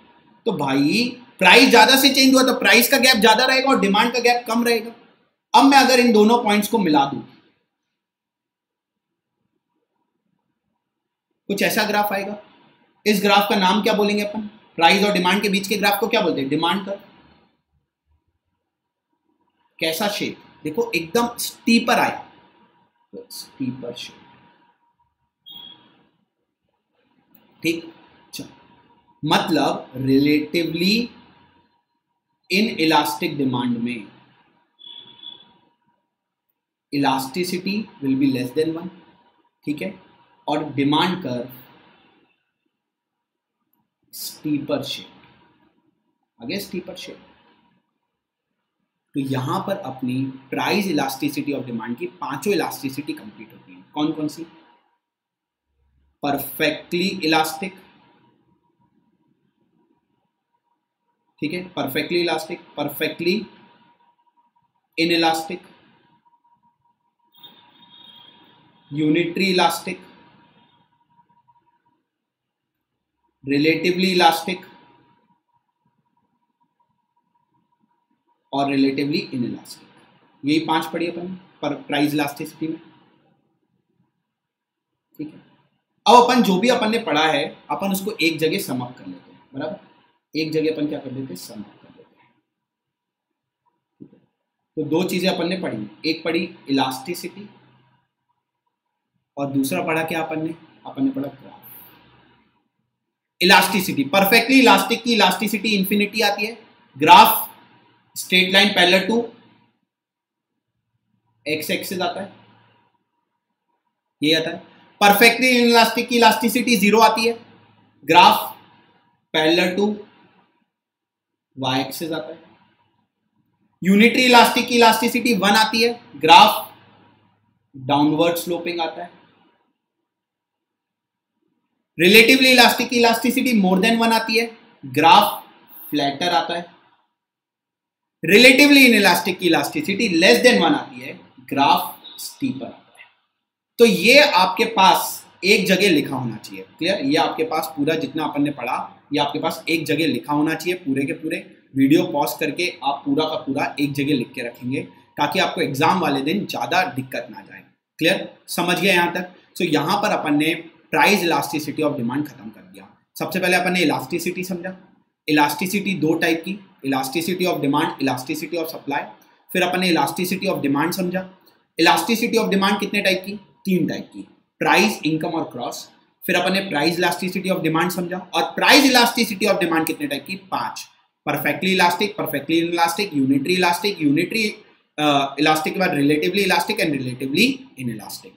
तो भाई प्राइस ज्यादा से चेंज हुआ तो प्राइस का गैप ज्यादा रहेगा और डिमांड का गैप कम रहेगा। अब मैं अगर इन दोनों पॉइंट्स को मिला दूं, कुछ ऐसा ग्राफ आएगा। इस ग्राफ का नाम क्या बोलेंगे अपन? प्राइस और डिमांड के बीच के ग्राफ को क्या बोलते हैं? Demand curve. कैसा शेप? देखो एकदम स्टीपर आया, तो स्टीपर शेप। ठीक, मतलब रिलेटिवली इन इलास्टिक डिमांड में elasticity will be less than 1। ठीक है, और डिमांड कर्व स्टीपर शेप, आगे स्टीपर शेप। तो यहां पर अपनी प्राइस इलास्टिसिटी ऑफ डिमांड की पांचों इलास्टिसिटी कंप्लीट होती है। कौन कौन सी? परफेक्टली इलास्टिक, ठीक है, perfectly elastic, perfectly in elastic, unitary elastic, relatively elastic और रिलेटिवली इन इलास्टिक। यही 5 पढ़ी अपन पर प्राइस इलास्टिसिटी में। ठीक है, अब अपन जो भी अपन ने पढ़ा है अपन उसको एक जगह सम अप कर लेते हैं, बराबर? एक जगह अपन क्या कर लेते हैं? सम अप कर लेते हैं। ठीक है, तो 2 चीजें अपन ने पढ़ी, एक पढ़ी इलास्टिसिटी और दूसरा पढ़ा क्या अपन ने पढ़ा ग्राफ। इलास्टिसिटी, परफेक्टली इलास्टिक की इलास्टिसिटी इंफिनिटी आती है, graph straight line parallel to X axis आता है, ये आता है। परफेक्टली इलास्टिक की इलास्टिसिटी 0 आती है, graph parallel to Y axis आता है। यूनिटरी इलास्टिक की इलास्टिसिटी 1 आती है, ग्राफ डाउनवर्ड स्लोपिंग आता है। रिलेटिवली इलास्टिक की इलास्टिसिटी मोर देन 1 आती है, ग्राफ फ्लैटर आता है। रिलेटिवली इनइलास्टिक की इलास्टिसिटी लेस देन 1 आती है, ग्राफ स्टीपर आता है। तो ये आपके पास एक जगह लिखा होना चाहिए, क्लियर? ये आपके पास पूरा जितना अपन ने पढ़ा ये आपके पास एक जगह लिखा होना चाहिए। पूरे के पूरे वीडियो पॉज करके आप पूरा का पूरा एक जगह लिख के रखेंगे ताकि आपको एग्जाम वाले दिन ज़्यादा दिक्कत ना जाए। क्लियर? समझ गए यहाँ तक? सो यहाँ पर अपन ने प्राइस इलास्टिसिटी ऑफ डिमांड खत्म कर दिया। सबसे पहले अपन ने इलास्टिसिटी समझा। इलास्टिसिटी दो टाइप की, elasticity of demand, elasticity of supply. फिर अपन ने इलास्टिसिटी ऑफ डिमांड समझा। इलास्टिसिटी ऑफ डिमांड कितने टाइप की? 3 टाइप की, प्राइस, इनकम और क्रॉस। फिर अपन ने प्राइस इलास्टिसिटी ऑफ डिमांड समझा। और प्राइस इलास्टिसिटी ऑफ डिमांड कितने टाइप की? 5। Perfectly elastic, perfectly inelastic, unitary elastic, unitary elastic के बाद relatively elastic and relatively inelastic.